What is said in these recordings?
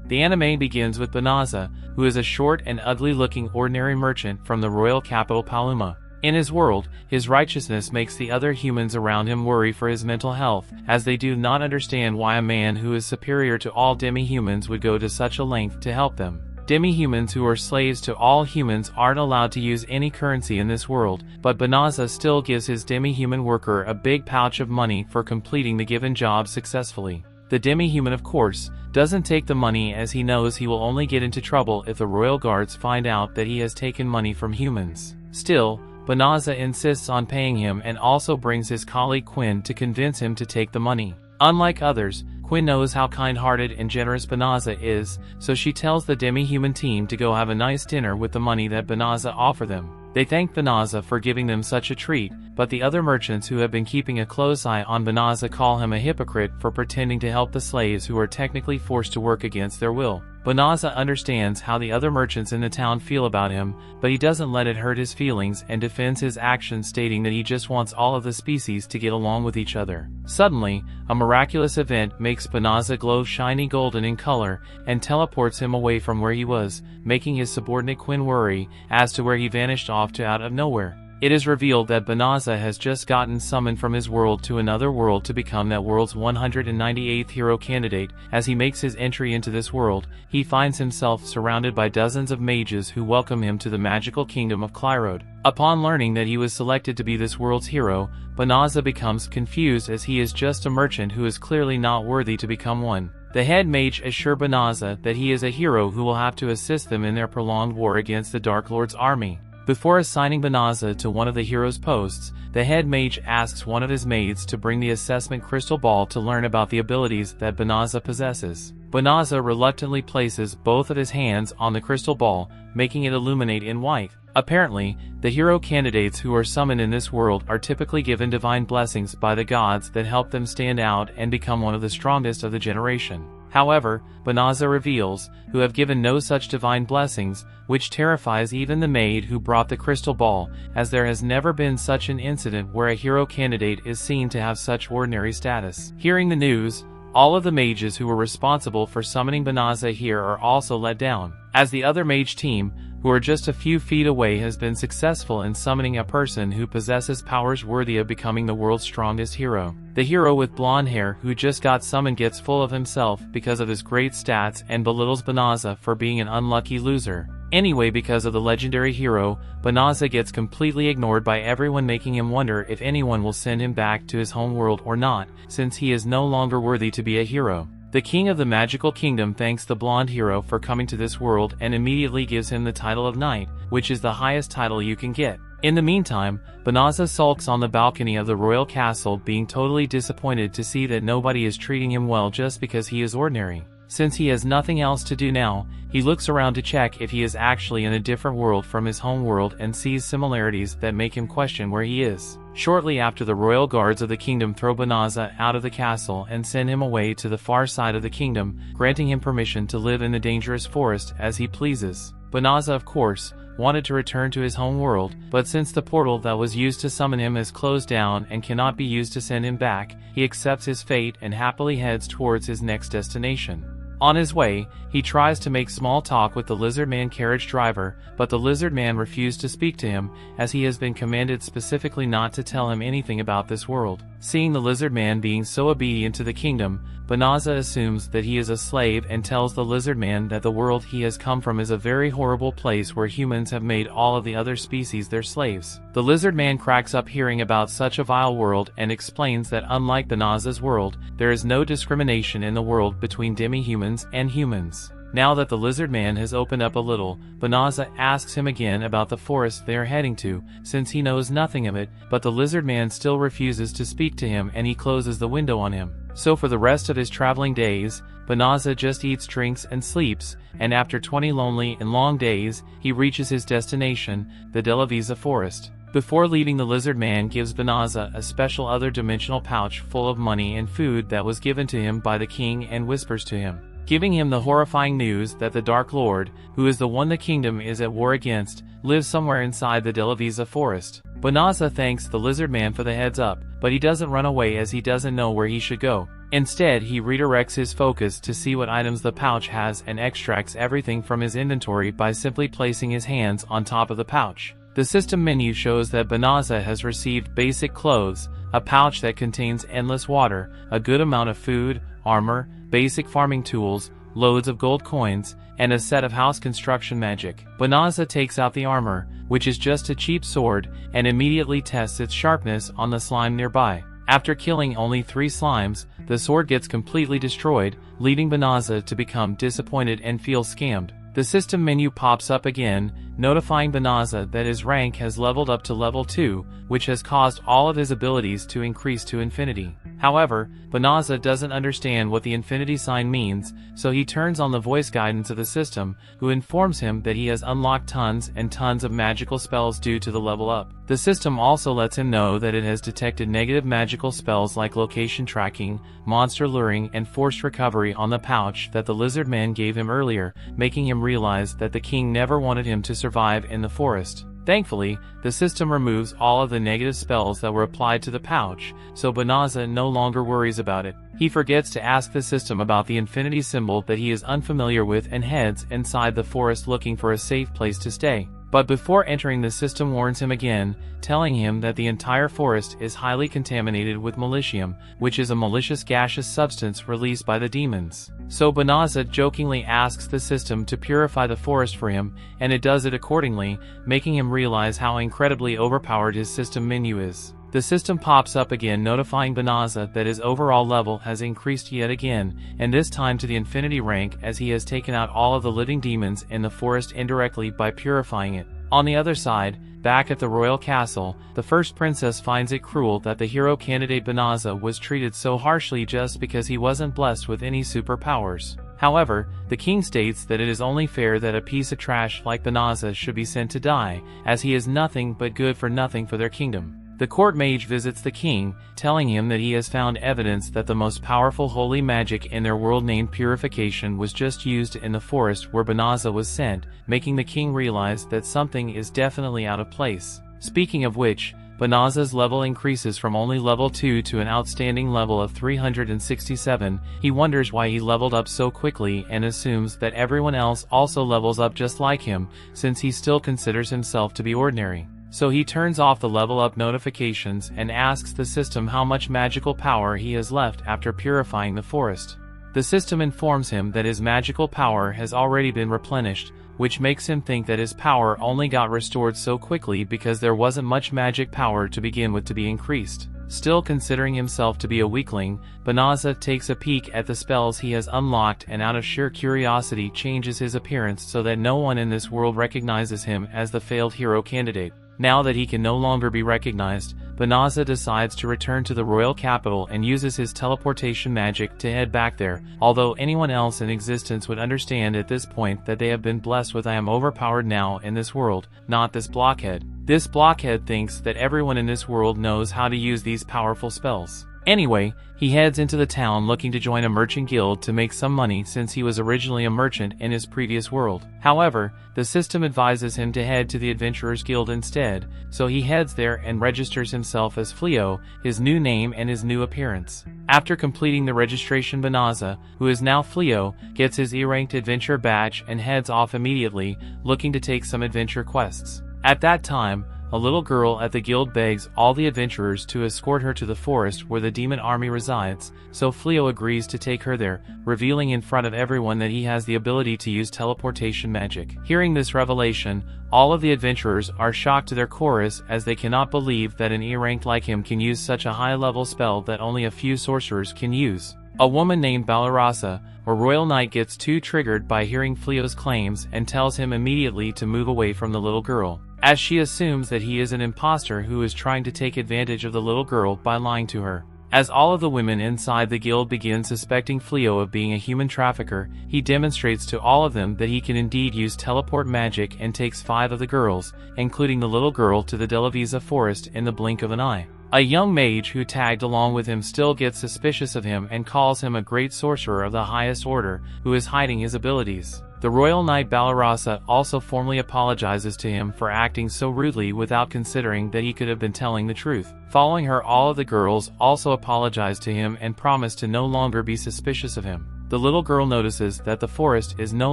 The anime begins with Banaza, who is a short and ugly-looking ordinary merchant from the royal capital Paluma. In his world, his righteousness makes the other humans around him worry for his mental health, as they do not understand why a man who is superior to all demi-humans would go to such a length to help them. Demi-humans who are slaves to all humans aren't allowed to use any currency in this world, but Banaza still gives his demi-human worker a big pouch of money for completing the given job successfully. The demi-human, of course, doesn't take the money, as he knows he will only get into trouble if the royal guards find out that he has taken money from humans. Still, Banaza insists on paying him and also brings his colleague Quinn to convince him to take the money. Unlike others, Quinn knows how kind-hearted and generous Banaza is, so she tells the demi-human team to go have a nice dinner with the money that Banaza offers them. They thank Banaza for giving them such a treat, but the other merchants who have been keeping a close eye on Banaza call him a hypocrite for pretending to help the slaves who are technically forced to work against their will. Banaza understands how the other merchants in the town feel about him, but he doesn't let it hurt his feelings and defends his actions, stating that he just wants all of the species to get along with each other. Suddenly, a miraculous event makes Banaza glow shiny golden in color and teleports him away from where he was, making his subordinate Quinn worry as to where he vanished off to out of nowhere. It is revealed that Banaza has just gotten summoned from his world to another world to become that world's 198th hero candidate. As he makes his entry into this world, he finds himself surrounded by dozens of mages who welcome him to the magical kingdom of Clyrode. Upon learning that he was selected to be this world's hero, Banaza becomes confused, as he is just a merchant who is clearly not worthy to become one. The head mage assures Banaza that he is a hero who will have to assist them in their prolonged war against the Dark Lord's army. Before assigning Banaza to one of the hero's posts, the head mage asks one of his maids to bring the assessment crystal ball to learn about the abilities that Banaza possesses. Banaza reluctantly places both of his hands on the crystal ball, making it illuminate in white. Apparently, the hero candidates who are summoned in this world are typically given divine blessings by the gods that help them stand out and become one of the strongest of the generation. However, Banaza reveals, who have given no such divine blessings, which terrifies even the maid who brought the crystal ball, as there has never been such an incident where a hero candidate is seen to have such ordinary status. Hearing the news, all of the mages who were responsible for summoning Banaza here are also let down, as the other mage team, who are just a few feet away, has been successful in summoning a person who possesses powers worthy of becoming the world's strongest hero. The hero with blonde hair who just got summoned gets full of himself because of his great stats and belittles Banaza for being an unlucky loser. Anyway, because of the legendary hero, Banaza gets completely ignored by everyone, making him wonder if anyone will send him back to his home world or not, since he is no longer worthy to be a hero. The king of the magical kingdom thanks the blonde hero for coming to this world and immediately gives him the title of knight, which is the highest title you can get. In the meantime, Banaza sulks on the balcony of the royal castle, being totally disappointed to see that nobody is treating him well just because he is ordinary. Since he has nothing else to do now, he looks around to check if he is actually in a different world from his home world and sees similarities that make him question where he is. Shortly after, the royal guards of the kingdom throw Banaza out of the castle and send him away to the far side of the kingdom, granting him permission to live in the dangerous forest as he pleases. Banaza, of course, wanted to return to his home world, but since the portal that was used to summon him has closed down and cannot be used to send him back, he accepts his fate and happily heads towards his next destination. On his way, he tries to make small talk with the lizard man carriage driver, but the lizard man refused to speak to him, as he has been commanded specifically not to tell him anything about this world. Seeing the lizard man being so obedient to the kingdom, Banaza assumes that he is a slave and tells the lizard man that the world he has come from is a very horrible place where humans have made all of the other species their slaves. The lizard man cracks up hearing about such a vile world and explains that unlike Banaza's world, there is no discrimination in the world between demi-humans and humans. Now that the lizard man has opened up a little, Banaza asks him again about the forest they are heading to, since he knows nothing of it, but the lizard man still refuses to speak to him and he closes the window on him. So for the rest of his traveling days, Banaza just eats, drinks, and sleeps, and after 20 lonely and long days, he reaches his destination, the Delavisa forest. Before leaving, the lizard man gives Banaza a special other dimensional pouch full of money and food that was given to him by the king, and whispers to him, giving him the horrifying news that the Dark Lord, who is the one the kingdom is at war against, lives somewhere inside the Delavisa forest. Banaza thanks the lizard man for the heads up, but he doesn't run away as he doesn't know where he should go. Instead, he redirects his focus to see what items the pouch has and extracts everything from his inventory by simply placing his hands on top of the pouch. The system menu shows that Banaza has received basic clothes, a pouch that contains endless water, a good amount of food, armor, basic farming tools, loads of gold coins, and a set of house construction magic. Banaza takes out the armor, which is just a cheap sword, and immediately tests its sharpness on the slime nearby. After killing only 3 slimes, the sword gets completely destroyed, leading Banaza to become disappointed and feel scammed. The system menu pops up again, notifying Banaza that his rank has leveled up to level 2, which has caused all of his abilities to increase to infinity. However, Banaza doesn't understand what the infinity sign means, so he turns on the voice guidance of the system, who informs him that he has unlocked tons and tons of magical spells due to the level up. The system also lets him know that it has detected negative magical spells like location tracking, monster luring, and forced recovery on the pouch that the lizard man gave him earlier, making him realize that the king never wanted him to survive in the forest. Thankfully, the system removes all of the negative spells that were applied to the pouch, so Banaza no longer worries about it. He forgets to ask the system about the infinity symbol that he is unfamiliar with and heads inside the forest looking for a safe place to stay. But before entering, the system warns him again, telling him that the entire forest is highly contaminated with malicium, which is a malicious gaseous substance released by the demons. So Banaza jokingly asks the system to purify the forest for him, and it does it accordingly, making him realize how incredibly overpowered his system menu is. The system pops up again, notifying Banaza that his overall level has increased yet again, and this time to the infinity rank, as he has taken out all of the living demons in the forest indirectly by purifying it. On the other side, back at the royal castle, the first princess finds it cruel that the hero candidate Banaza was treated so harshly just because he wasn't blessed with any superpowers. However, the king states that it is only fair that a piece of trash like Banaza should be sent to die, as he is nothing but good for nothing for their kingdom. The court mage visits the king, telling him that he has found evidence that the most powerful holy magic in their world, named purification, was just used in the forest where Banaza was sent, making the king realize that something is definitely out of place. Speaking of which, Banaza's level increases from only level 2 to an outstanding level of 367. He wonders why he leveled up so quickly and assumes that everyone else also levels up just like him, since he still considers himself to be ordinary. So he turns off the level up notifications and asks the system how much magical power he has left after purifying the forest. The system informs him that his magical power has already been replenished, which makes him think that his power only got restored so quickly because there wasn't much magic power to begin with to be increased. Still considering himself to be a weakling, Banaza takes a peek at the spells he has unlocked and out of sheer curiosity changes his appearance so that no one in this world recognizes him as the failed hero candidate. Now that he can no longer be recognized, Banaza decides to return to the royal capital and uses his teleportation magic to head back there, although anyone else in existence would understand at this point that they have been blessed with "I am overpowered now in this world, not this blockhead." This blockhead thinks that everyone in this world knows how to use these powerful spells. Anyway, he heads into the town looking to join a merchant guild to make some money since he was originally a merchant in his previous world. However, the system advises him to head to the Adventurers Guild instead, so he heads there and registers himself as Fleo, his new name and his new appearance. After completing the registration, Banaza, who is now Fleo, gets his E-ranked adventure badge and heads off immediately, looking to take some adventure quests. At that time, a little girl at the guild begs all the adventurers to escort her to the forest where the demon army resides, so Fleo agrees to take her there, revealing in front of everyone that he has the ability to use teleportation magic. Hearing this revelation, all of the adventurers are shocked to their chorus as they cannot believe that an E-ranked like him can use such a high-level spell that only a few sorcerers can use. A woman named Balarasa, a royal knight, gets too triggered by hearing Fleo's claims and tells him immediately to move away from the little girl, as she assumes that he is an imposter who is trying to take advantage of the little girl by lying to her. As all of the women inside the guild begin suspecting Fleo of being a human trafficker, he demonstrates to all of them that he can indeed use teleport magic and takes 5 of the girls, including the little girl, to the Delavisa forest in the blink of an eye. A young mage who tagged along with him still gets suspicious of him and calls him a great sorcerer of the highest order who is hiding his abilities. The royal knight Balarasa also formally apologizes to him for acting so rudely without considering that he could have been telling the truth. Following her, all of the girls also apologize to him and promise to no longer be suspicious of him. The little girl notices that the forest is no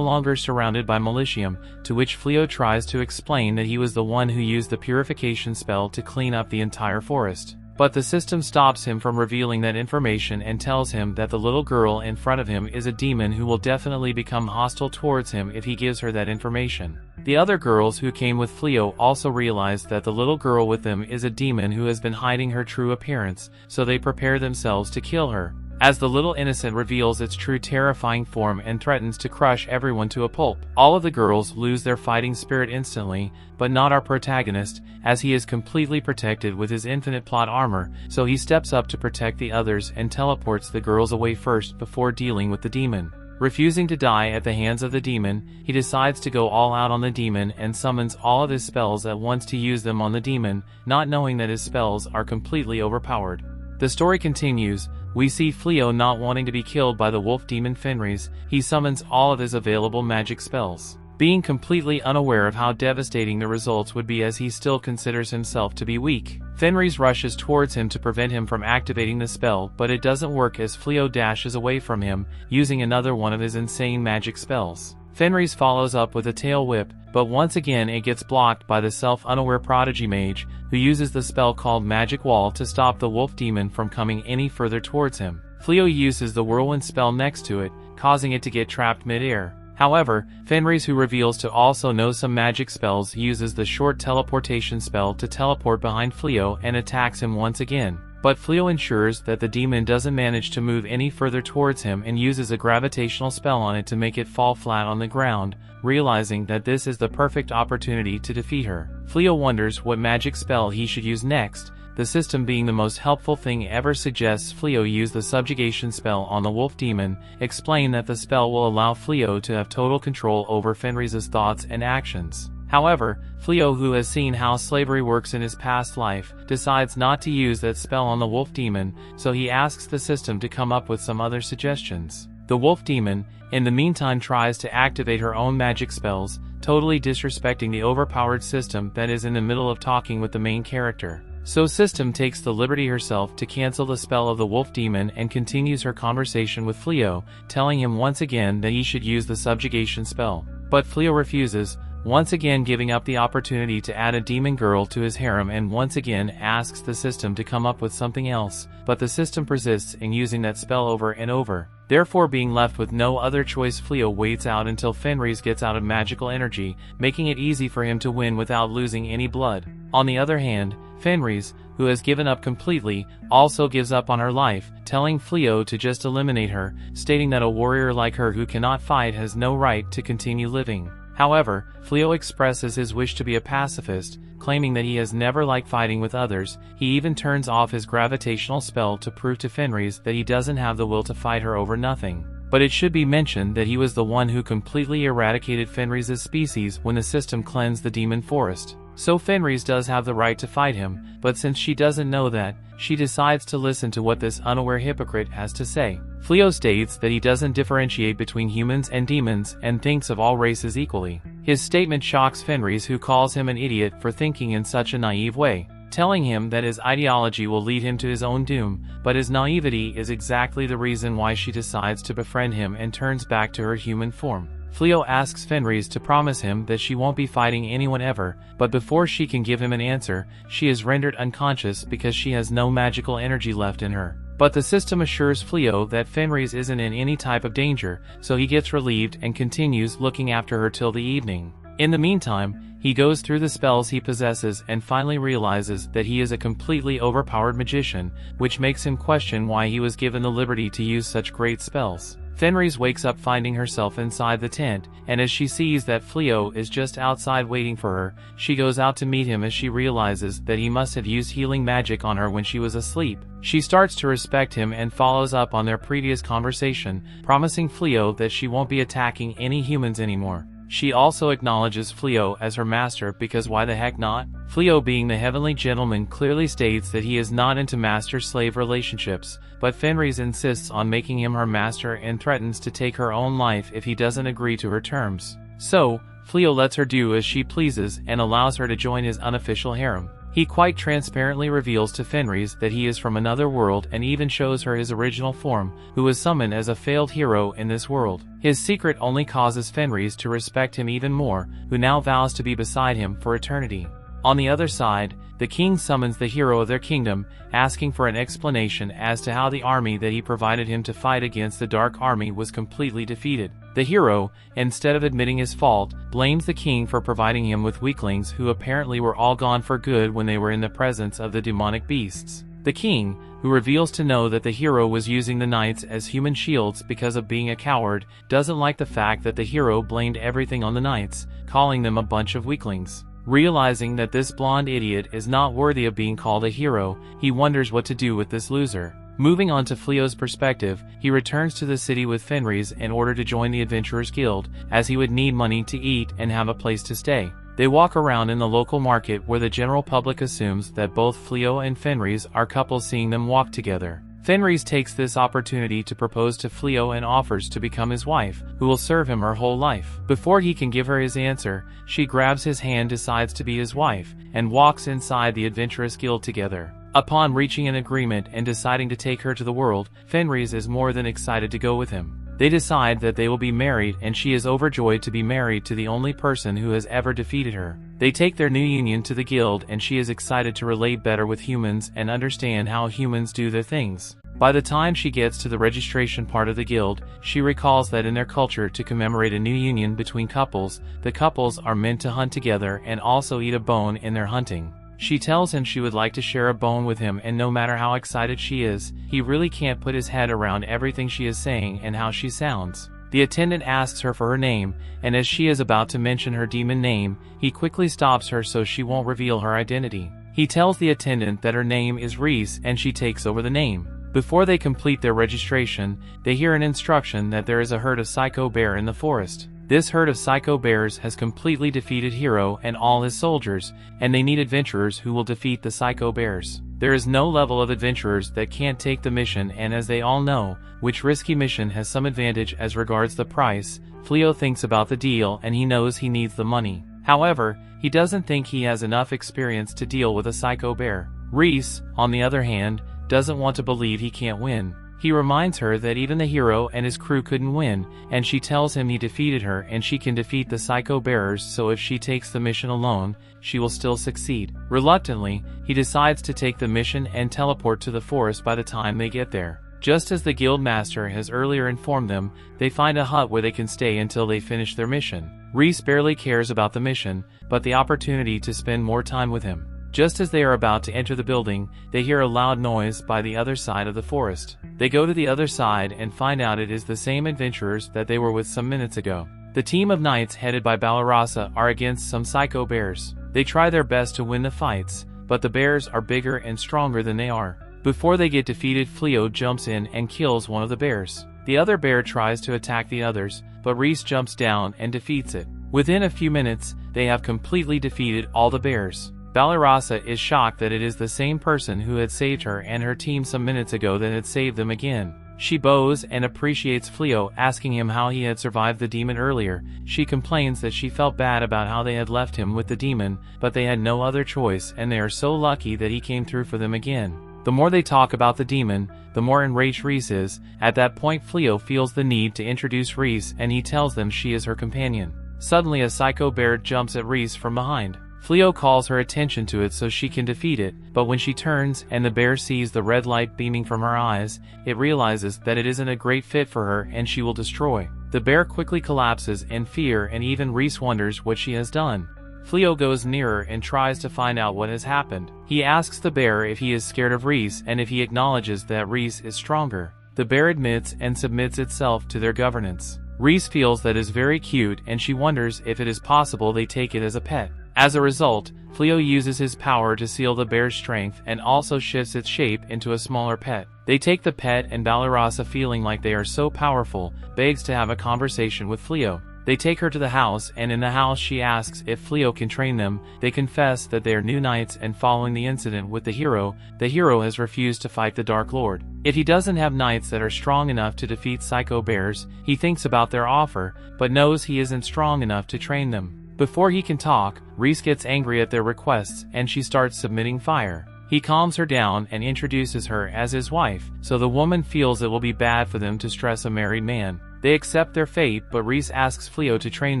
longer surrounded by militium, to which Fleo tries to explain that he was the one who used the purification spell to clean up the entire forest. But the system stops him from revealing that information and tells him that the little girl in front of him is a demon who will definitely become hostile towards him if he gives her that information. The other girls who came with Fleo also realize that the little girl with them is a demon who has been hiding her true appearance, so they prepare themselves to kill her, as the little innocent reveals its true terrifying form and threatens to crush everyone to a pulp. All of the girls lose their fighting spirit instantly, but not our protagonist, as he is completely protected with his infinite plot armor, so he steps up to protect the others and teleports the girls away first before dealing with the demon. Refusing to die at the hands of the demon, he decides to go all out on the demon and summons all of his spells at once to use them on the demon, not knowing that his spells are completely overpowered. The story continues. We see Fleo not wanting to be killed by the wolf demon Fenris. He summons all of his available magic spells, being completely unaware of how devastating the results would be, as he still considers himself to be weak. Fenris rushes towards him to prevent him from activating the spell, but it doesn't work as Fleo dashes away from him, using another one of his insane magic spells. Fenris follows up with a tail whip, but once again it gets blocked by the self-unaware prodigy mage, who uses the spell called Magic Wall to stop the wolf demon from coming any further towards him. Fleo uses the whirlwind spell next to it, causing it to get trapped mid-air. However, Fenris, who reveals to also know some magic spells, uses the short teleportation spell to teleport behind Fleo and attacks him once again. But Fleo ensures that the demon doesn't manage to move any further towards him and uses a gravitational spell on it to make it fall flat on the ground, realizing that this is the perfect opportunity to defeat her. Fleo wonders what magic spell he should use next. The system, being the most helpful thing ever, suggests Fleo use the subjugation spell on the wolf demon, explain that the spell will allow Fleo to have total control over Fenris's thoughts and actions. However, Fleo, who has seen how slavery works in his past life, decides not to use that spell on the wolf demon, so he asks the system to come up with some other suggestions. The wolf demon, in the meantime, tries to activate her own magic spells, totally disrespecting the overpowered system that is in the middle of talking with the main character. So system takes the liberty herself to cancel the spell of the wolf demon and continues her conversation with Fleo, telling him once again that he should use the subjugation spell. But Fleo refuses, once again giving up the opportunity to add a demon girl to his harem, and once again asks the system to come up with something else, but the system persists in using that spell over and over. Therefore, being left with no other choice, Fleo waits out until Fenris gets out of magical energy, making it easy for him to win without losing any blood. On the other hand, Fenris, who has given up completely, also gives up on her life, telling Fleo to just eliminate her, stating that a warrior like her who cannot fight has no right to continue living. However, Fleo expresses his wish to be a pacifist, claiming that he has never liked fighting with others. He even turns off his gravitational spell to prove to Fenris that he doesn't have the will to fight her over nothing. But it should be mentioned that he was the one who completely eradicated Fenris's species when the system cleansed the demon forest. So Fenris does have the right to fight him, but since she doesn't know that, she decides to listen to what this unaware hypocrite has to say. Fleo states that he doesn't differentiate between humans and demons and thinks of all races equally. His statement shocks Fenris, who calls him an idiot for thinking in such a naive way, telling him that his ideology will lead him to his own doom, but his naivety is exactly the reason why she decides to befriend him and turns back to her human form. Fleo asks Fenris to promise him that she won't be fighting anyone ever, but before she can give him an answer, she is rendered unconscious because she has no magical energy left in her. But the system assures Fleo that Fenris isn't in any type of danger, so he gets relieved and continues looking after her till the evening. In the meantime, he goes through the spells he possesses and finally realizes that he is a completely overpowered magician, which makes him question why he was given the liberty to use such great spells. Fenris wakes up finding herself inside the tent, and as she sees that Fleo is just outside waiting for her, she goes out to meet him as she realizes that he must have used healing magic on her when she was asleep. She starts to respect him and follows up on their previous conversation, promising Fleo that she won't be attacking any humans anymore. She also acknowledges Fleo as her master because why the heck not? Fleo, being the heavenly gentleman, clearly states that he is not into master-slave relationships, but Fenris insists on making him her master and threatens to take her own life if he doesn't agree to her terms. So, Fleo lets her do as she pleases and allows her to join his unofficial harem. He quite transparently reveals to Fenris that he is from another world and even shows her his original form, who was summoned as a failed hero in this world. His secret only causes Fenris to respect him even more, who now vows to be beside him for eternity. On the other side, the king summons the hero of their kingdom, asking for an explanation as to how the army that he provided him to fight against the Dark Army was completely defeated. The hero, instead of admitting his fault, blames the king for providing him with weaklings who apparently were all gone for good when they were in the presence of the demonic beasts. The king, who reveals to know that the hero was using the knights as human shields because of being a coward, doesn't like the fact that the hero blamed everything on the knights, calling them a bunch of weaklings. Realizing that this blonde idiot is not worthy of being called a hero, he wonders what to do with this loser. Moving on to Fleo's perspective, he returns to the city with Fenris in order to join the Adventurers Guild, as he would need money to eat and have a place to stay. They walk around in the local market where the general public assumes that both Fleo and Fenris are couples, seeing them walk together. Fenris takes this opportunity to propose to Fleo and offers to become his wife, who will serve him her whole life. Before he can give her his answer, she grabs his hand, decides to be his wife, and walks inside the Adventurous Guild together. Upon reaching an agreement and deciding to take her to the world, Fenris is more than excited to go with him. They decide that they will be married, and she is overjoyed to be married to the only person who has ever defeated her. They take their new union to the guild, and she is excited to relate better with humans and understand how humans do their things. By the time she gets to the registration part of the guild, she recalls that in their culture, to commemorate a new union between couples, the couples are meant to hunt together and also eat a bone in their hunting. She tells him she would like to share a bone with him, and no matter how excited she is, he really can't put his head around everything she is saying and how she sounds. The attendant asks her for her name, and as she is about to mention her demon name, he quickly stops her so she won't reveal her identity. He tells the attendant that her name is Reese, and she takes over the name. Before they complete their registration, they hear an instruction that there is a herd of psycho bear in the forest. This herd of psycho bears has completely defeated Hero and all his soldiers, and they need adventurers who will defeat the psycho bears. There is no level of adventurers that can't take the mission, and as they all know, which risky mission has some advantage as regards the price, Fleo thinks about the deal and he knows he needs the money. However, he doesn't think he has enough experience to deal with a psycho bear. Reese, on the other hand, doesn't want to believe he can't win. He reminds her that even the hero and his crew couldn't win, and she tells him he defeated her and she can defeat the psycho bearers, so if she takes the mission alone, she will still succeed. Reluctantly, he decides to take the mission and teleport to the forest by the time they get there. Just as the guild master has earlier informed them, they find a hut where they can stay until they finish their mission. Reese barely cares about the mission, but the opportunity to spend more time with him. Just as they are about to enter the building, they hear a loud noise by the other side of the forest. They go to the other side and find out it is the same adventurers that they were with some minutes ago. The team of knights headed by Balarasa are against some psycho bears. They try their best to win the fights, but the bears are bigger and stronger than they are. Before they get defeated, Fleo jumps in and kills one of the bears. The other bear tries to attack the others, but Reese jumps down and defeats it. Within a few minutes, they have completely defeated all the bears. Balarasa is shocked that it is the same person who had saved her and her team some minutes ago that had saved them again. She bows and appreciates Fleo, asking him how he had survived the demon earlier. She complains that she felt bad about how they had left him with the demon, but they had no other choice and they are so lucky that he came through for them again. The more they talk about the demon, the more enraged Reese is. At that point, Fleo feels the need to introduce Reese and he tells them she is her companion. Suddenly a psycho bear jumps at Reese from behind. Fleo calls her attention to it so she can defeat it, but when she turns and the bear sees the red light beaming from her eyes, it realizes that it isn't a great fit for her and she will destroy. The bear quickly collapses in fear and even Reese wonders what she has done. Fleo goes nearer and tries to find out what has happened. He asks the bear if he is scared of Reese and if he acknowledges that Reese is stronger. The bear admits and submits itself to their governance. Reese feels that is very cute and she wonders if it is possible they take it as a pet. As a result, Fleo uses his power to seal the bear's strength and also shifts its shape into a smaller pet. They take the pet and Balarasa, feeling like they are so powerful, begs to have a conversation with Fleo. They take her to the house, and in the house she asks if Fleo can train them. They confess that they are new knights, and following the incident with the hero has refused to fight the Dark Lord. If he doesn't have knights that are strong enough to defeat Psycho Bears, he thinks about their offer, but knows he isn't strong enough to train them. Before he can talk, Reese gets angry at their requests, and she starts submitting fire. He calms her down and introduces her as his wife, so the woman feels it will be bad for them to stress a married man. They accept their fate, but Reese asks Fleo to train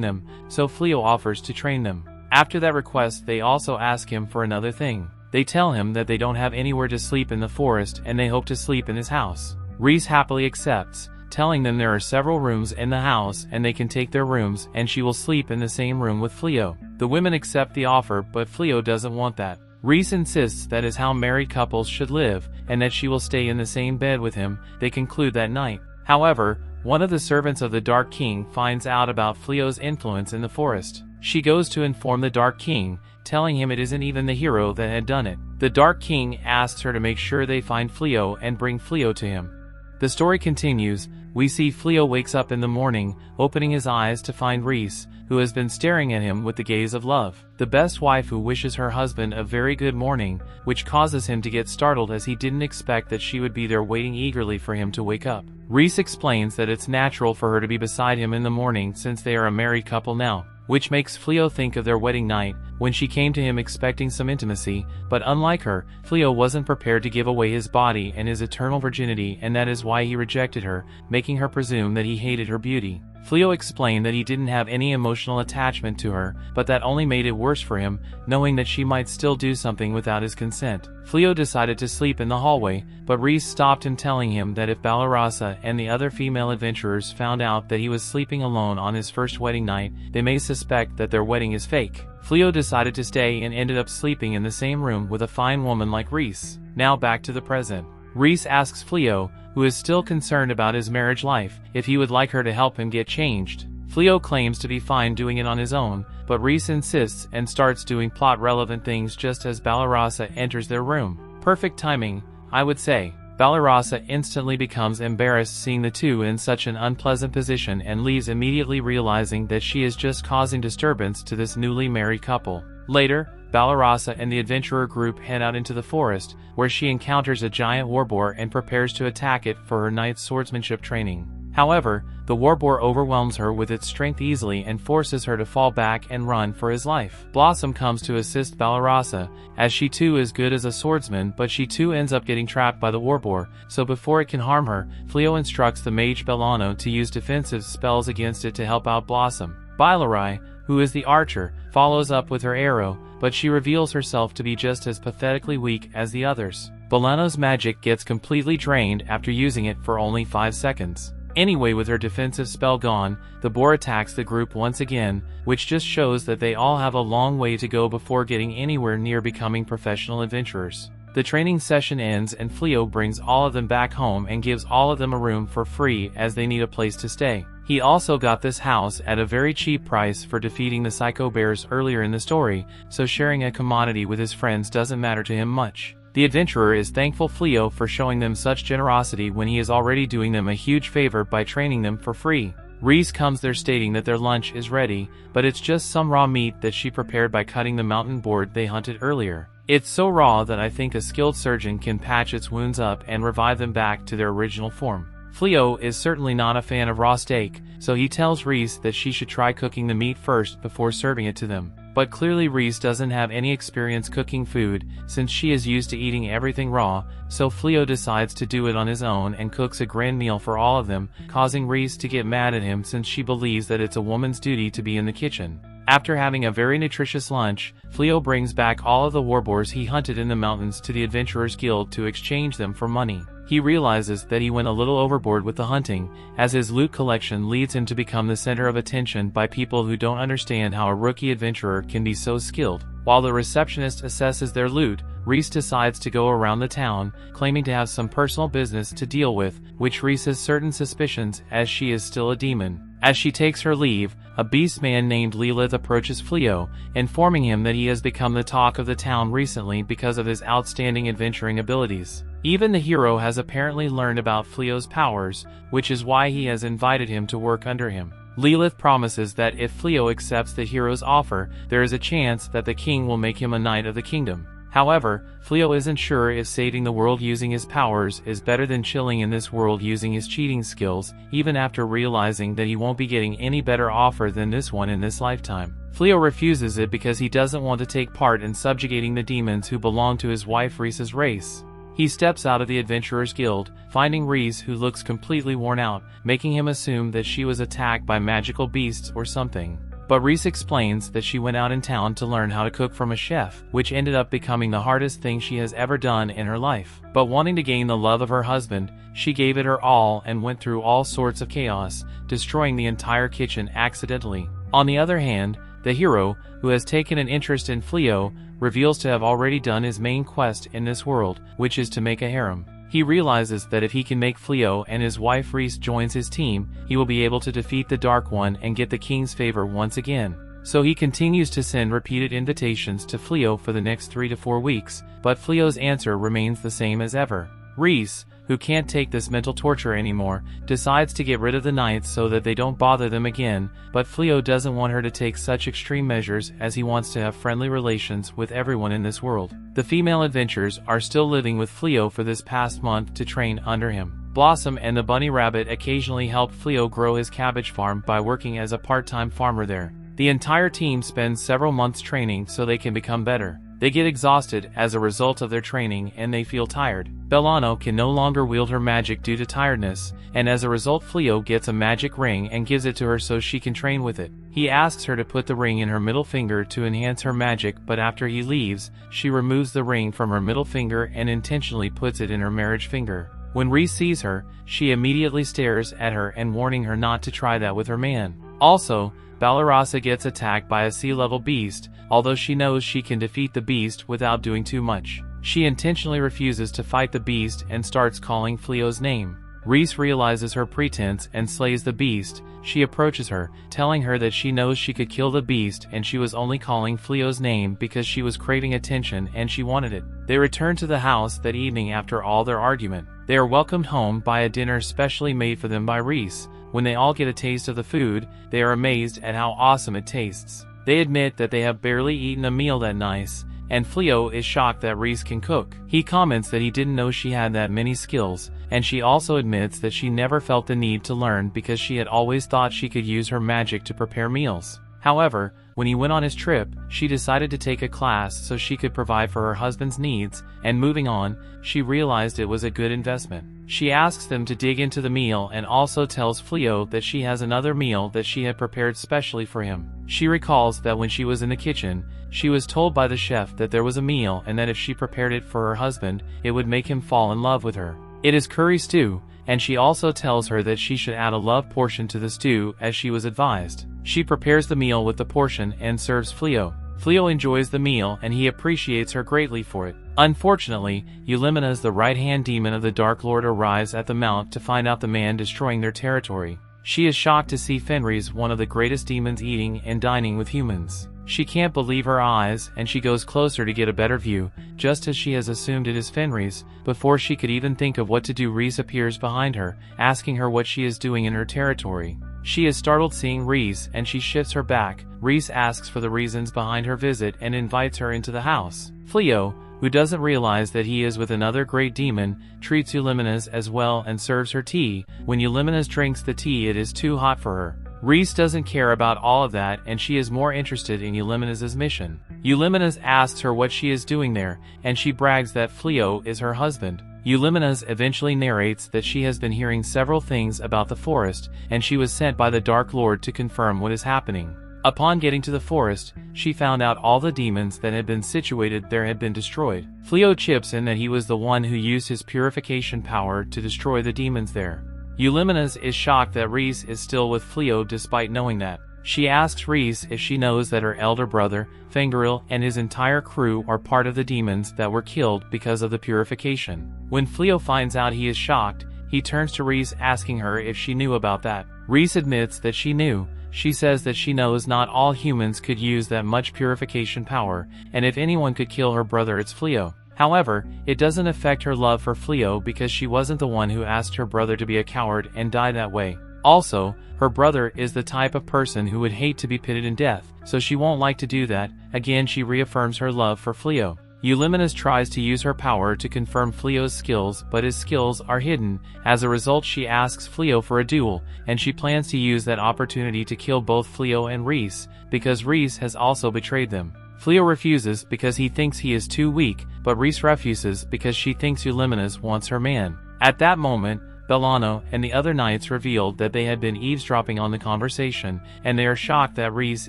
them, so Fleo offers to train them. After that request, they also ask him for another thing. They tell him that they don't have anywhere to sleep in the forest, and they hope to sleep in his house. Reese happily accepts, telling them there are several rooms in the house and they can take their rooms, and she will sleep in the same room with Fleo. The women accept the offer, but Fleo doesn't want that. Reese insists that is how married couples should live, and that she will stay in the same bed with him. They conclude that night. However, one of the servants of the Dark King finds out about Fleo's influence in the forest. She goes to inform the Dark King, telling him it isn't even the hero that had done it. The Dark King asks her to make sure they find Fleo and bring Fleo to him. The story continues. We see Fleo wakes up in the morning, opening his eyes to find Reese, who has been staring at him with the gaze of love. The best wife who wishes her husband a very good morning, which causes him to get startled as he didn't expect that she would be there waiting eagerly for him to wake up. Reese explains that it's natural for her to be beside him in the morning since they are a married couple now, which makes Fleo think of their wedding night, when she came to him expecting some intimacy, but unlike her, Fleo wasn't prepared to give away his body and his eternal virginity, and that is why he rejected her, making her presume that he hated her beauty. Fleo explained that he didn't have any emotional attachment to her, but that only made it worse for him, knowing that she might still do something without his consent. Fleo decided to sleep in the hallway, but Reese stopped him, telling him that if Balarasa and the other female adventurers found out that he was sleeping alone on his first wedding night, they may suspect that their wedding is fake. Fleo decided to stay and ended up sleeping in the same room with a fine woman like Reese. Now back to the present. Reese asks Fleo, who is still concerned about his marriage life, if he would like her to help him get changed. Fleo claims to be fine doing it on his own, but Reese insists and starts doing plot-relevant things just as Balarasa enters their room. Perfect timing, I would say. Balarasa instantly becomes embarrassed seeing the two in such an unpleasant position and leaves immediately, realizing that she is just causing disturbance to this newly married couple. Later, Balarasa and the adventurer group head out into the forest, where she encounters a giant warboar and prepares to attack it for her knight's swordsmanship training. However, the warboar overwhelms her with its strength easily and forces her to fall back and run for his life. Blossom comes to assist Balarasa, as she too is good as a swordsman, but she too ends up getting trapped by the warboar, so before it can harm her, Fleo instructs the mage Bellano to use defensive spells against it to help out Blossom. Bailarai, who is the archer, follows up with her arrow, but she reveals herself to be just as pathetically weak as the others. Bellano's magic gets completely drained after using it for only 5 seconds. Anyway, with her defensive spell gone, the boar attacks the group once again, which just shows that they all have a long way to go before getting anywhere near becoming professional adventurers. The training session ends and Fleo brings all of them back home and gives all of them a room for free as they need a place to stay. He also got this house at a very cheap price for defeating the Psycho Bears earlier in the story, so sharing a commodity with his friends doesn't matter to him much. The adventurer is thankful Fleo for showing them such generosity when he is already doing them a huge favor by training them for free. Reese comes there stating that their lunch is ready, but it's just some raw meat that she prepared by cutting the mountain boar they hunted earlier. It's so raw that I think a skilled surgeon can patch its wounds up and revive them back to their original form. Fleo is certainly not a fan of raw steak, so he tells Reese that she should try cooking the meat first before serving it to them. But clearly Reese doesn't have any experience cooking food, since she is used to eating everything raw, so Fleo decides to do it on his own and cooks a grand meal for all of them, causing Reese to get mad at him since she believes that it's a woman's duty to be in the kitchen. After having a very nutritious lunch, Fleo brings back all of the warboars he hunted in the mountains to the Adventurers Guild to exchange them for money. He realizes that he went a little overboard with the hunting, as his loot collection leads him to become the center of attention by people who don't understand how a rookie adventurer can be so skilled. While the receptionist assesses their loot, Reese decides to go around the town, claiming to have some personal business to deal with, which Reese has certain suspicions as she is still a demon. As she takes her leave, a beast man named Lilith approaches Fleo, informing him that he has become the talk of the town recently because of his outstanding adventuring abilities. Even the hero has apparently learned about Fleo's powers, which is why he has invited him to work under him. Lilith promises that if Fleo accepts the hero's offer, there is a chance that the king will make him a knight of the kingdom. However, Fleo isn't sure if saving the world using his powers is better than chilling in this world using his cheating skills, even after realizing that he won't be getting any better offer than this one in this lifetime. Fleo refuses it because he doesn't want to take part in subjugating the demons who belong to his wife Reese's race. He steps out of the Adventurers Guild, finding Reese, who looks completely worn out, making him assume that she was attacked by magical beasts or something. But Reese explains that she went out in town to learn how to cook from a chef, which ended up becoming the hardest thing she has ever done in her life. But wanting to gain the love of her husband, she gave it her all and went through all sorts of chaos, destroying the entire kitchen accidentally. On the other hand, the hero, who has taken an interest in Fleo, reveals to have already done his main quest in this world, which is to make a harem. He realizes that if he can make Fleo and his wife Reese joins his team, he will be able to defeat the Dark One and get the king's favor once again. So he continues to send repeated invitations to Fleo for the next 3 to 4 weeks, but Fleo's answer remains the same as ever. Reese, who can't take this mental torture anymore, decides to get rid of the knights so that they don't bother them again, but Fleo doesn't want her to take such extreme measures as he wants to have friendly relations with everyone in this world. The female adventurers are still living with Fleo for this past month to train under him. Blossom and the bunny rabbit occasionally help Fleo grow his cabbage farm by working as a part-time farmer there. The entire team spends several months training so they can become better. They get exhausted as a result of their training and they feel tired. Bellano can no longer wield her magic due to tiredness, and as a result Fleo gets a magic ring and gives it to her so she can train with it. He asks her to put the ring in her middle finger to enhance her magic, but after he leaves, she removes the ring from her middle finger and intentionally puts it in her marriage finger. When Reese sees her, she immediately stares at her and warning her not to try that with her man. Also, Balarasa gets attacked by a sea-level beast, although she knows she can defeat the beast without doing too much. She intentionally refuses to fight the beast and starts calling Fleo's name. Reese realizes her pretense and slays the beast. She approaches her, telling her that she knows she could kill the beast and she was only calling Fleo's name because she was craving attention and she wanted it. They return to the house that evening after all their argument. They are welcomed home by a dinner specially made for them by Reese. When they all get a taste of the food, they are amazed at how awesome it tastes. They admit that they have barely eaten a meal that nice, and Fleo is shocked that Reese can cook. He comments that he didn't know she had that many skills, and she also admits that she never felt the need to learn because she had always thought she could use her magic to prepare meals. However, when he went on his trip, she decided to take a class so she could provide for her husband's needs, and moving on, she realized it was a good investment. She asks them to dig into the meal and also tells Fleo that she has another meal that she had prepared specially for him. She recalls that when she was in the kitchen, she was told by the chef that there was a meal and that if she prepared it for her husband, it would make him fall in love with her. It is curry stew, and she also tells her that she should add a love portion to the stew as she was advised. She prepares the meal with the portion and serves Fleo. Fleo enjoys the meal and he appreciates her greatly for it. Unfortunately, Eulimena's the right-hand demon of the Dark Lord arrives at the mount to find out the man destroying their territory. She is shocked to see Fenris, one of the greatest demons, eating and dining with humans. She can't believe her eyes and she goes closer to get a better view, just as she has assumed it is Fenris. Before she could even think of what to do, Reese appears behind her, asking her what she is doing in her territory. She is startled seeing Reese and she shifts her back. Reese asks for the reasons behind her visit and invites her into the house. Fleo, who doesn't realize that he is with another great demon, treats Eulimena's as well and serves her tea. When Eulimena's drinks the tea, it is too hot for her. Reese doesn't care about all of that and she is more interested in Eulimena's mission. Eulimena's asks her what she is doing there, and she brags that Fleo is her husband. Eulimena's eventually narrates that she has been hearing several things about the forest, and she was sent by the Dark Lord to confirm what is happening. Upon getting to the forest, she found out all the demons that had been situated there had been destroyed. Fleo chips in that he was the one who used his purification power to destroy the demons there. Eulimena's is shocked that Reese is still with Fleo despite knowing that. She asks Reese if she knows that her elder brother, Fengaril, and his entire crew are part of the demons that were killed because of the purification. When Fleo finds out, he is shocked. He turns to Reese asking her if she knew about that. Reese admits that she knew. She says that she knows not all humans could use that much purification power, and if anyone could kill her brother, it's Fleo. However, it doesn't affect her love for Fleo because she wasn't the one who asked her brother to be a coward and die that way. Also, her brother is the type of person who would hate to be pitted in death, so she won't like to do that. Again, she reaffirms her love for Fleo. Eulimenes tries to use her power to confirm Fleo's skills, but his skills are hidden. As a result, she asks Fleo for a duel, and she plans to use that opportunity to kill both Fleo and Rhys, because Rhys has also betrayed them. Fleo refuses because he thinks he is too weak, but Rhys refuses because she thinks Eulimenes wants her man. At that moment, Bellano and the other knights revealed that they had been eavesdropping on the conversation, and they are shocked that Rhys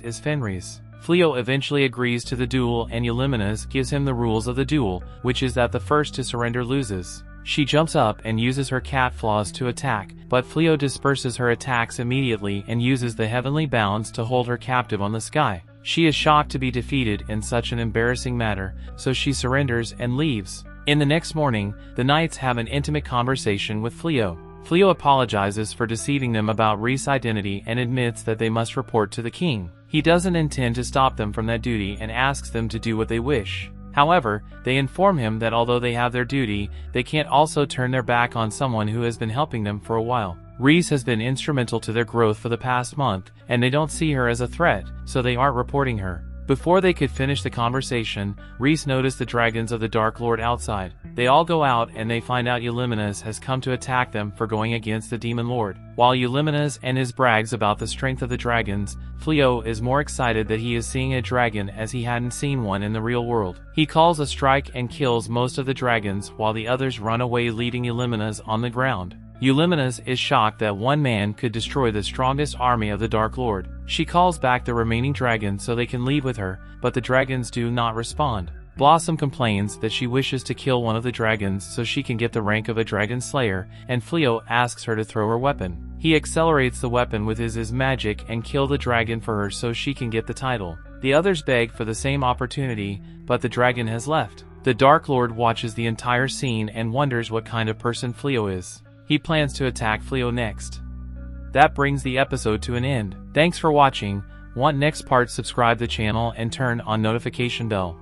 is Fenris. Fleo eventually agrees to the duel, and Eulimenes gives him the rules of the duel, which is that the first to surrender loses. She jumps up and uses her cat claws to attack, but Fleo disperses her attacks immediately and uses the heavenly bounds to hold her captive on the sky. She is shocked to be defeated in such an embarrassing manner, so she surrenders and leaves. In the next morning, the knights have an intimate conversation with Fleo. Fleo apologizes for deceiving them about Rhys' identity and admits that they must report to the king. He doesn't intend to stop them from that duty and asks them to do what they wish. However, they inform him that although they have their duty, they can't also turn their back on someone who has been helping them for a while. Rhys has been instrumental to their growth for the past month, and they don't see her as a threat, so they aren't reporting her. Before they could finish the conversation, Rhys noticed the dragons of the Dark Lord outside. They all go out and they find out Eulimenes has come to attack them for going against the Demon Lord. While Eulimenes and his brags about the strength of the dragons, Fleo is more excited that he is seeing a dragon as he hadn't seen one in the real world. He calls a strike and kills most of the dragons while the others run away, leaving Eulimenes on the ground. Eulimenes is shocked that one man could destroy the strongest army of the Dark Lord. She calls back the remaining dragons so they can leave with her, but the dragons do not respond. Blossom complains that she wishes to kill one of the dragons so she can get the rank of a dragon slayer, and Fleo asks her to throw her weapon. He accelerates the weapon with his magic and kill the dragon for her so she can get the title. The others beg for the same opportunity, but the dragon has left. The Dark Lord watches the entire scene and wonders what kind of person Fleo is. He plans to attack Fleo next. That brings the episode to an end. Thanks for watching. Want next part? Subscribe the channel and turn on notification bell.